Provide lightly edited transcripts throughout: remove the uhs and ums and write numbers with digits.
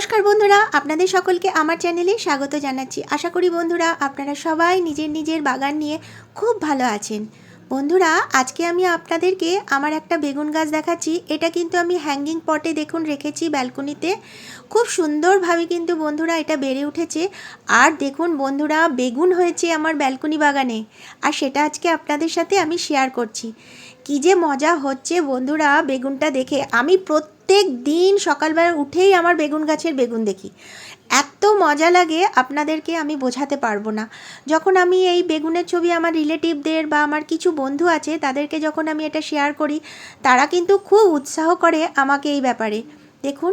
নমস্কার বন্ধুরা, আপনাদের সকলকে আমার চ্যানেলে স্বাগত জানাচ্ছি। আশা করি বন্ধুরা আপনারা সবাই নিজের নিজের বাগান নিয়ে খুব ভালো আছেন। বন্ধুরা, আজকে আমি আপনাদেরকে আমার একটা বেগুন গাছ দেখাচ্ছি। এটা কিন্তু আমি হ্যাঙ্গিং পটে দেখুন রেখেছি ব্যালকনিতে। খুব সুন্দরভাবে কিন্তু বন্ধুরা এটা বেড়ে উঠেছে। আর দেখুন বন্ধুরা, বেগুন হয়েছে আমার ব্যালকনি বাগানে, আর সেটা আজকে আপনাদের সাথে আমি শেয়ার করছি। কী যে মজা হচ্ছে বন্ধুরা বেগুনটা দেখে। আমি প্রত্যেক দিন সকালবেলা উঠেই আমার বেগুন গাছের বেগুন দেখি। এত মজা লাগে আপনাদেরকে আমি বোঝাতে পারবো না। যখন আমি এই বেগুনের ছবি আমার রিলেটিভদের বা আমার কিছু বন্ধু আছে তাদেরকে যখন আমি এটা শেয়ার করি, তারা কিন্তু খুব উৎসাহ করে আমাকে এই ব্যাপারে। দেখুন,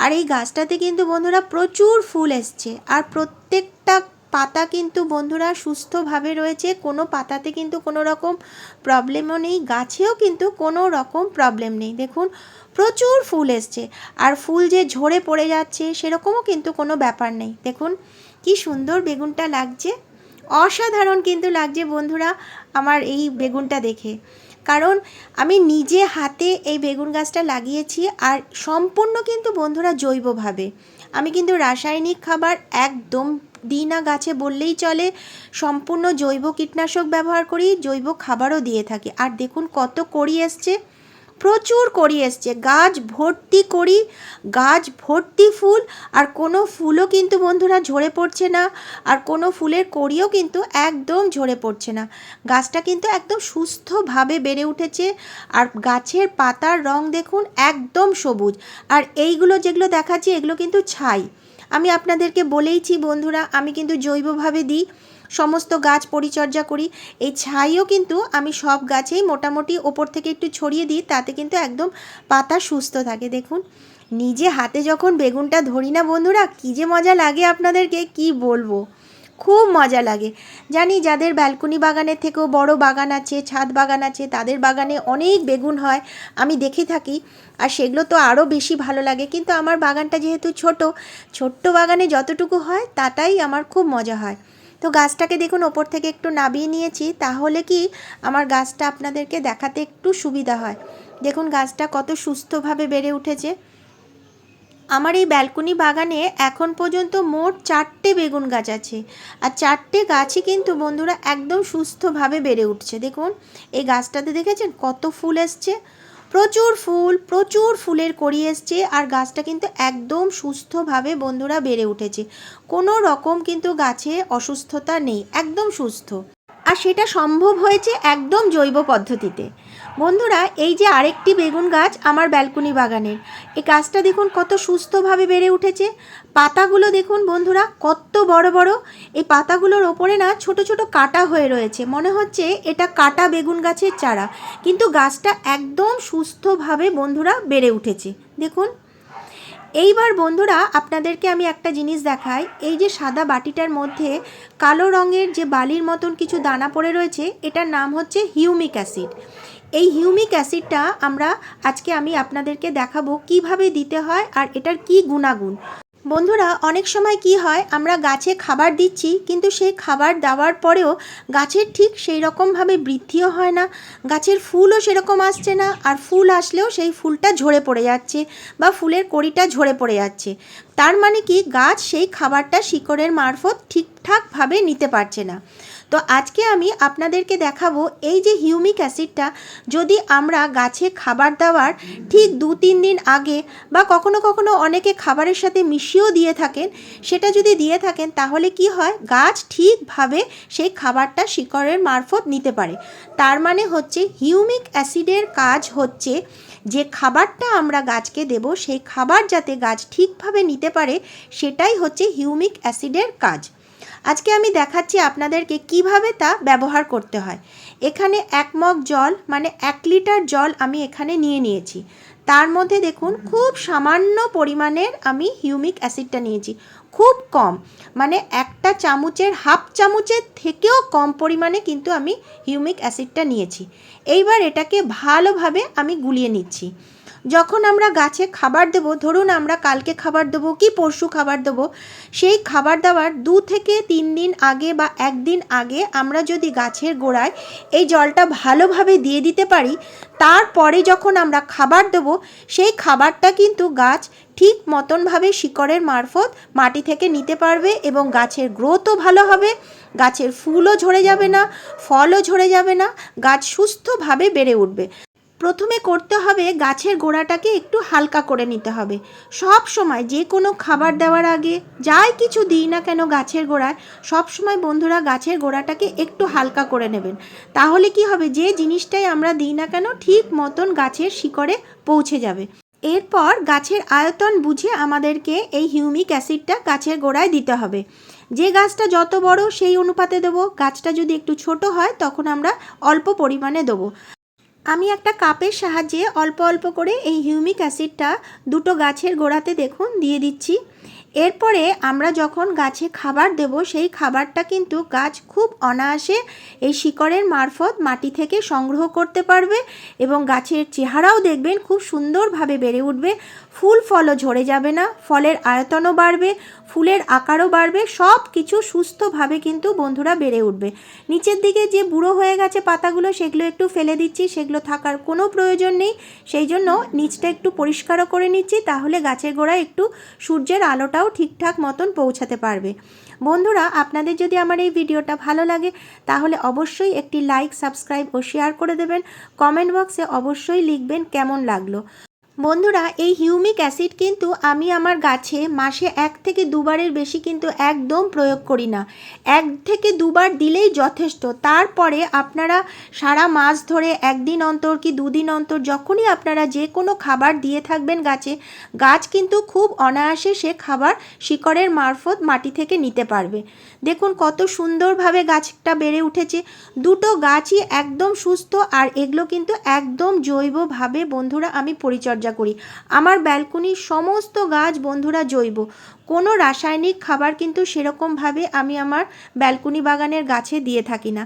আর এই গাছটাতে কিন্তু বন্ধুরা প্রচুর ফুল এসছে, আর প্রত্যেকটা পাতা কিন্তু বন্ধুরা সুস্থভাবে রয়েছে। কোনো পাতাতে কিন্তু কোনো রকম প্রবলেমও নেই, গাছেও কিন্তু কোনো রকম প্রবলেম নেই। দেখুন, প্রচুর ফুল এসছে, আর ফুল যে ঝরে পড়ে যাচ্ছে সেরকমও কিন্তু কোনো ব্যাপার নেই। দেখুন কি সুন্দর বেগুনটা লাগছে, অসাধারণ কিন্তু লাগছে বন্ধুরা আমার এই বেগুনটা দেখে। কারণ আমি নিজে হাতে এই বেগুন গাছটা লাগিয়েছি, আর সম্পূর্ণ কিন্তু বন্ধুরা জৈবভাবে। আমি কিন্তু রাসায়নিক খাবার একদম দিই না গাছে বললেই চলে। সম্পূর্ণ জৈব কীটনাশক ব্যবহার করি, জৈব খাবারও দিয়ে থাকি। আর দেখুন কত কড়ি এসছে, প্রচুর কড়ি এসছে, গাছ ভর্তি কড়ি, গাছ ভর্তি ফুল। আর কোনো ফুলও কিন্তু বন্ধুরা ঝরে পড়ছে না, আর কোনো ফুলের কড়িও কিন্তু একদম ঝরে পড়ছে না। গাছটা কিন্তু একদম সুস্থভাবে বেড়ে উঠেছে। আর গাছের পাতার রং দেখুন একদম সবুজ। আর এইগুলো যেগুলো দেখাচ্ছি এগুলো কিন্তু ছাই। আমি আপনাদেরকে বলেইছি বন্ধুরা, আমি কিন্তু জৈবভাবে দিই, সমস্ত গাছ পরিচর্যা করি। এই ছাইও কিন্তু আমি সব গাছেই মোটামুটি ওপর থেকে একটু ছড়িয়ে দিই, তাতে কিন্তু একদম পাতা সুস্থ থাকে। দেখুন, নিজে হাতে যখন বেগুনটা ধরি না বন্ধুরা, কী যে মজা লাগে আপনাদেরকে কি বলবো, খুব মজা লাগে। জানি যাদের ব্যালকনি বাগানের থেকেও বড় বাগান আছে, ছাদ বাগান আছে, তাদের বাগানে অনেক বেগুন হয়, আমি দেখে থাকি, আর সেগুলো তো আরও বেশি ভালো লাগে। কিন্তু আমার বাগানটা যেহেতু ছোট্ট বাগানে যতটুকু হয় তাটাই আমার খুব মজা হয়। তো গাছটাকে দেখুন ওপর থেকে একটু নামিয়ে নিয়েছি, তাহলে কি আমার গাছটা আপনাদেরকে দেখাতে একটু সুবিধা হয়। দেখুন গাছটা কত সুস্থভাবে বেড়ে উঠেছে। আমার এই ব্যালকনি বাগানে এখন পর্যন্ত মোট 4টে বেগুন গাছ আছে, আর 4টে গাছই কিন্তু বন্ধুরা একদম সুস্থভাবে বেড়ে উঠছে। দেখুন এই গাছটাতে দেখেছেন কত ফুল এসছে, প্রচুর ফুল, প্রচুর ফুলের কড়ি এসছে। আর গাছটা কিন্তু একদম সুস্থভাবে বন্ধুরা বেড়ে উঠেছে, কোনো রকম কিন্তু গাছে অসুস্থতা নেই, একদম সুস্থ। আর সেটা সম্ভব হয়েছে একদম জৈব পদ্ধতিতে। বন্ধুরা, এই যে আরেকটি বেগুন গাছ আমার ব্যালকনি বাগানের, এই গাছটা দেখুন কত সুস্থভাবে বেড়ে উঠেছে। পাতাগুলো দেখুন বন্ধুরা কত বড় বড়। এই পাতাগুলোর ওপরে না ছোট ছোট কাটা হয়ে রয়েছে, মনে হচ্ছে এটা কাটা বেগুন গাছের চারা, কিন্তু গাছটা একদম সুস্থভাবে বন্ধুরা বেড়ে উঠেছে। দেখুন, এইবার বন্ধুরা আপনাদেরকে আমি একটা জিনিস দেখাই। এই যে সাদা বাটিটার মধ্যে কালো রঙের যে বালির মতন কিছু দানা পড়ে রয়েছে, এটার নাম হচ্ছে হিউমিক অ্যাসিড। এই হিউমিক অ্যাসিডটা আজকে আমি আপনাদেরকে দেখাবো কিভাবে দিতে হয় আর এটার কি গুণাগুণ। বন্ধুরা, অনেক সময় কি হয়, আমরা গাছে খাবার দিচ্ছি, কিন্তু সেই খাবার দেওয়ার পরেও গাছের ঠিক সেই রকমভাবে বৃদ্ধিও হয় না, গাছের ফুলও সেরকম আসছে না, আর ফুল আসলেও সেই ফুলটা ঝরে পড়ে যাচ্ছে বা ফুলের কড়িটা ঝরে পড়ে যাচ্ছে। তার মানে কি, গাছ সেই খাবারটা শিকড়ের মারফত ঠিকঠাকভাবে নিতে পারছে না। তো আজকে আমি আপনাদেরকে দেখাবো এই যে হিউমিক অ্যাসিডটা যদি আমরা গাছে খাবার দেওয়ার ঠিক 2-3 দিন আগে, বা কখনো কখনো অনেকে খাবারের সাথে মিশিয়েও দিয়ে থাকেন, সেটা যদি দিয়ে থাকেন তাহলে কি হয়, গাছ ঠিকভাবে সেই খাবারটা শিকড়ের মারফত নিতে পারে। তার মানে হচ্ছে হিউমিক অ্যাসিডের কাজ হচ্ছে যে খাবারটা আমরা গাছকে দেব, সেই খাবার যাতে গাছ ঠিকভাবে নিতে পারে, সেটাই হচ্ছে হিউমিক অ্যাসিডের কাজ। আজকে আমি দেখাচ্ছি আপনাদেরকে কিভাবে তা ব্যবহার করতে হয়। এখানে 1 মগ জল মানে 1 লিটার জল আমি এখানে নিয়ে নিয়েছি। তার মধ্যে দেখুন খুব সামান্য পরিমাণের আমি হিউমিক অ্যাসিডটা নিয়েছি, খুব কম, মানে একটা চামচের হাফ চামচের থেকেও কম পরিমাণে কিন্তু আমি হিউমিক অ্যাসিডটা নিয়েছি। এইবার এটাকে ভালোভাবে আমি গুলিয়ে নিচ্ছি। যখন আমরা গাছে খাবার দেবো, ধরুন আমরা কালকে খাবার দেবো কি পরশু খাবার দেবো, সেই খাবার দেওয়ার 2 থেকে 3 দিন আগে বা 1 দিন আগে আমরা যদি গাছের গোড়ায় এই জলটা ভালোভাবে দিয়ে দিতে পারি, তারপরে যখন আমরা খাবার দেবো সেই খাবারটা কিন্তু গাছ ঠিক মতনভাবে শিকড়ের মারফত মাটি থেকে নিতে পারবে এবং গাছের গ্রোথও ভালো হবে, গাছের ফুলও ঝরে যাবে না, ফলও ঝরে যাবে না, গাছ সুস্থভাবে বেড়ে উঠবে। প্রথমে করতে হবে গাছের গোড়াটাকে একটু হালকা করে নিতে হবে। সব সময় যে কোনো খাবার দেওয়ার আগে যাই কিছু দিই না কেন গাছের গোড়ায়, সব সময় বন্ধুরা গাছের গোড়াটাকে একটু হালকা করে নেবেন। তাহলে কি হবে, যে জিনিসটাই আমরা দিই না কেন ঠিক মতন গাছের শিকড়ে পৌঁছে যাবে। এরপর গাছের আয়তন বুঝে আমাদেরকে এই হিউমিক অ্যাসিডটা গাছের গোড়ায় দিতে হবে। যে গাছটা যত বড় সেই অনুপাতে দেবো, গাছটা যদি একটু ছোট হয় তখন আমরা অল্প পরিমাণে দেবো। আমি একটা কাপের সাহায্যে অল্প অল্প করে এই হিউমিক অ্যাসিডটা দুটো গাছের গোড়াতে দেখুন দিয়ে দিচ্ছি। এরপরে আমরা যখন গাছে খাবার দেব সেই খাবারটা কিন্তু গাছ খুব অনায়াসে এই শিকড়ের মারফত মাটি থেকে সংগ্রহ করতে পারবে এবং গাছের চেহারাও দেখবেন খুব সুন্দরভাবে বেড়ে উঠবে। ফুল ফলও ঝরে যাবে না, ফলের আয়তনও বাড়বে, ফুলের আকারও বাড়বে, সব কিছু সুস্থভাবে কিন্তু বন্ধুরা বেড়ে উঠবে। নিচের দিকে যে বুড়ো হয়ে গেছে পাতাগুলো সেগুলো একটু ফেলে দিচ্ছি, সেগুলো থাকার কোনো প্রয়োজন নেই, সেই জন্য নিচটা একটু পরিষ্কারও করে নিচ্ছি, তাহলে গাছের গোড়ায় একটু সূর্যের আলোটাও ঠিকঠাক মতন পৌঁছাতে পারবে। বন্ধুরা, আপনাদের যদি আমার এই ভিডিওটা ভালো লাগে তাহলে অবশ্যই একটি লাইক, সাবস্ক্রাইব ও শেয়ার করে দেবেন। কমেন্ট বক্সে অবশ্যই লিখবেন কেমন লাগলো। বন্ধুরা, এই হিউমিক অ্যাসিড কিন্তু আমি আমার গাছে মাসে 1 থেকে 2 বারের বেশি কিন্তু একদম প্রয়োগ করি না। 1 থেকে 2 বার দিলেই যথেষ্ট। তারপরে আপনারা সারা মাস ধরে 1 দিন অন্তর কি 2 দিন অন্তর যখনই আপনারা যে কোনো খাবার দিয়ে থাকবেন গাছে, গাছ কিন্তু খুব অনায়াসে সে খাবার শিকড়ের মারফত মাটি থেকে নিতে পারবে। দেখুন কত সুন্দরভাবে গাছটা বেড়ে উঠেছে, দুটো গাছই একদম সুস্থ। আর এগুলো কিন্তু একদম জৈবভাবে বন্ধুরা আমি পরিচর্যা করি। আমার ব্যালকনির সমস্ত গাছ বন্ধুরা জৈব, কোনো রাসায়নিক খাবার কিন্তু সেরকমভাবে আমি আমার ব্যালকনি বাগানের গাছে দিয়ে থাকি না।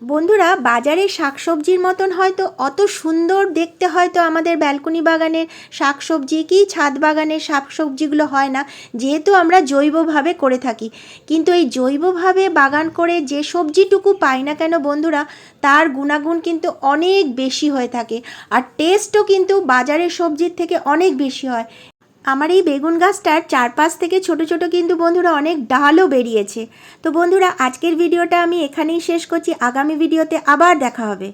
বন্ধুরা, বাজারে শাকসবজির মতন হয়তো অত সুন্দর দেখতে হয়তো আমাদের ব্যালকনি বাগানের শাকসবজি কি ছাদ বাগানের শাকসবজিগুলো হয় না, যেহেতু আমরা জৈবভাবে করে থাকি। কিন্তু এই জৈবভাবে বাগান করে যে সবজিটুকু পাই না কেন বন্ধুরা, তার গুণাগুণ কিন্তু অনেক বেশি হয়ে থাকে আর টেস্টও কিন্তু বাজারের সবজির থেকে অনেক বেশি হয়। আমার এই বেগুন গাছটার চারপাশ থেকে ছোট ছোট কিন্তু বন্ধুরা অনেক ডালও বেরিয়েছে। তো বন্ধুরা, আজকের ভিডিওটা আমি এখানেই শেষ করছি। আগামী ভিডিওতে আবার দেখা হবে।